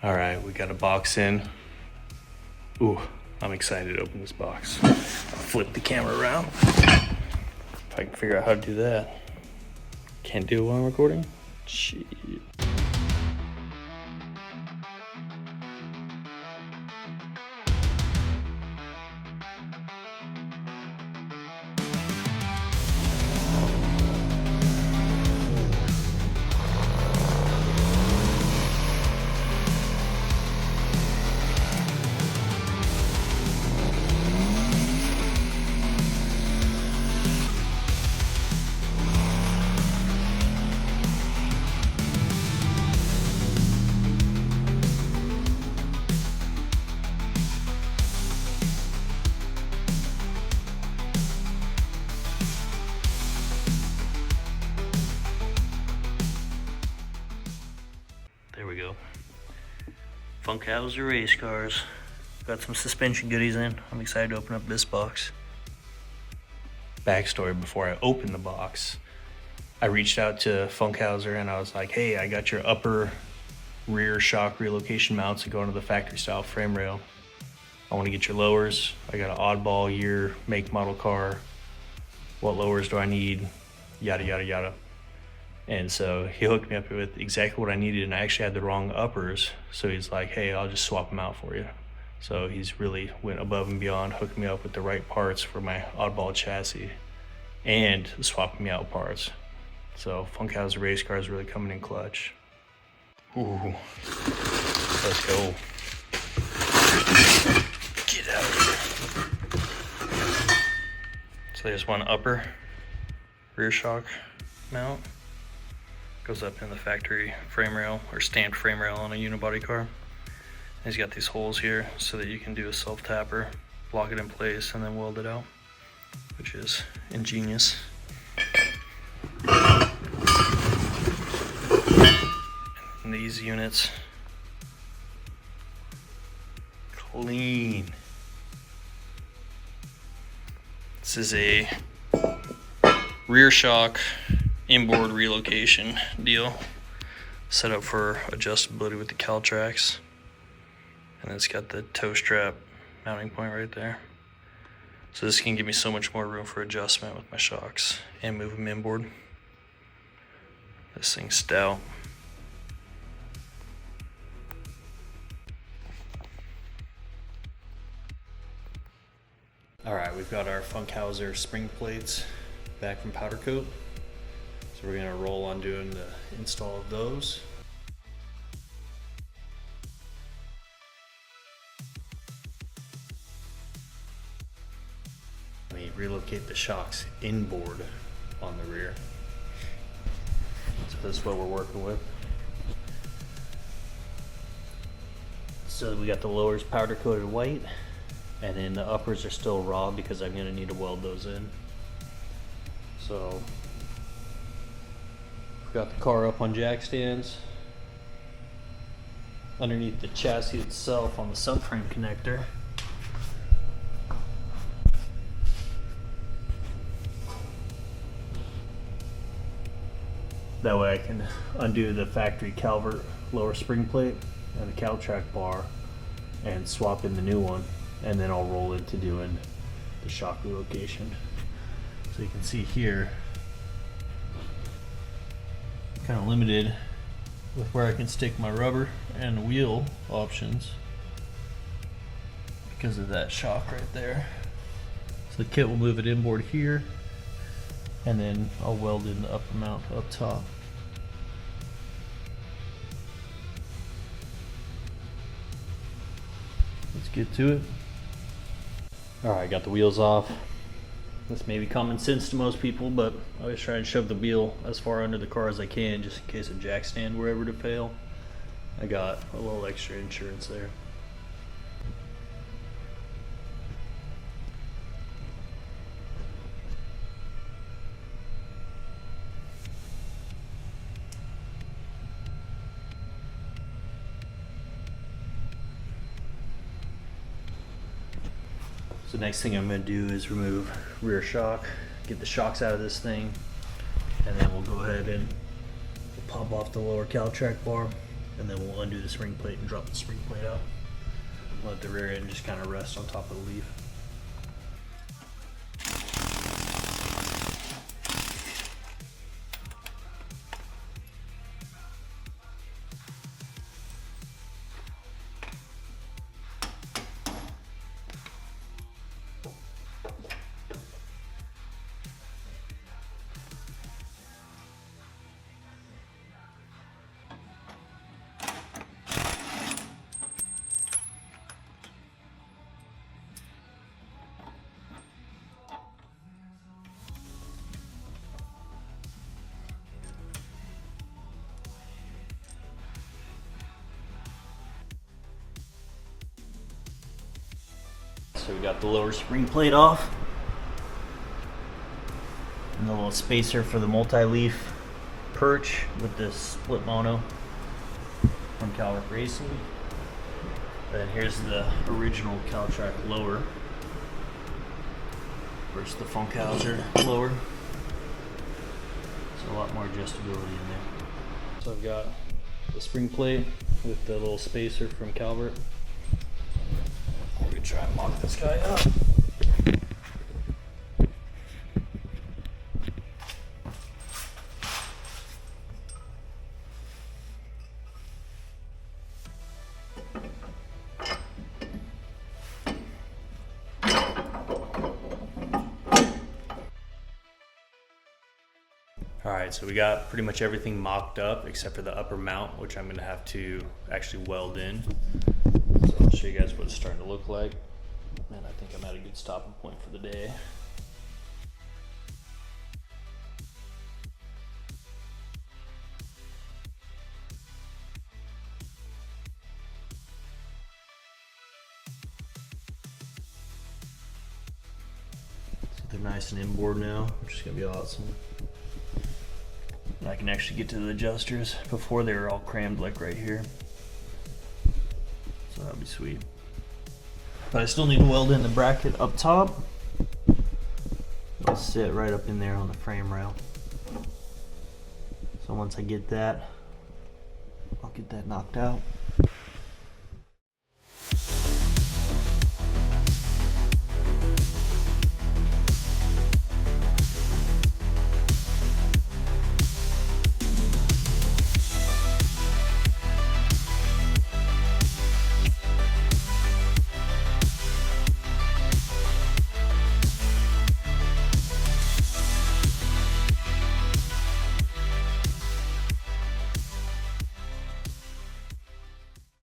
All right, we got a box in. Ooh, I'm excited to open this box. I'll flip the camera around. If I can figure out how to do that. Can't do it while I'm recording? Shit. There we go. Funkhouser race cars. Got some suspension goodies in. I'm excited to open up this box. Backstory before I opened the box. I reached out to Funkhouser and I was like, hey, I got your upper rear shock relocation mounts that go into the factory style frame rail. I want to get your lowers. I got an oddball year, make, model car. What lowers do I need? Yada, yada, yada. And so he hooked me up with exactly what I needed, and I actually had the wrong uppers. So he's like, hey, I'll just swap them out for you. So he's really went above and beyond, hooked me up with the right parts for my oddball chassis and swapping me out parts. So Funkhouser race car is really coming in clutch. Ooh, let's go. Get out of here. So there's one upper rear shock mount. Goes up in the factory frame rail or stamped frame rail on a unibody car. And he's got these holes here so that you can do a self-tapper, lock it in place, and then weld it out, which is ingenious. And these units, clean. This is a rear shock inboard relocation deal, set up for adjustability with the cowl tracks, and it's got the toe strap mounting point right there. So this can give me so much more room for adjustment with my shocks and move them inboard. This thing's stout. All right, we've got our Funkhouser spring plates back from powder coat. So we're gonna roll on doing the install of those. Let me relocate the shocks inboard on the rear. So this is what we're working with. So we got the lowers powder coated white, and then the uppers are still raw because I'm gonna need to weld those in. So got the car up on jack stands. Underneath the chassis itself on the subframe connector. That way I can undo the factory Calvert lower spring plate and the cowl track bar and swap in the new one, and then I'll roll into doing the shock relocation. So you can see here, kind of limited with where I can stick my rubber and wheel options because of that shock right there. So the kit will move it inboard here, and then I'll weld in the upper mount up top. Let's get to it. All right, got the wheels off. This may be common sense to most people, but I always try and shove the wheel as far under the car as I can, just in case a jack stand were ever to fail. I got a little extra insurance there. So next thing I'm going to do is remove rear shock, get the shocks out of this thing, and then we'll go ahead and pop off the lower cowl track bar, And then we'll undo the spring plate and drop the spring plate out. Let the rear end just kind of rest on top of the leaf. So we got the lower spring plate off. And the little spacer for the multi-leaf perch with this split mono from Calvert Racing. Then here's the original Caltrack lower versus the Funkhouser lower. So a lot more adjustability in there. So I've got the spring plate with the little spacer from Calvert. We're gonna try and lock this guy up. Alright, so we got pretty much everything mocked up except for the upper mount, which I'm going to have to actually weld in. So I'll show you guys what it's starting to look like. And I think I'm at a good stopping point for the day. So they're nice and inboard now, which is going to be awesome. And I can actually get to the adjusters. Before they were all crammed like right here. So that'll be sweet. But I still need to weld in the bracket up top. It'll sit right up in there on the frame rail. So once I get that, I'll get that knocked out.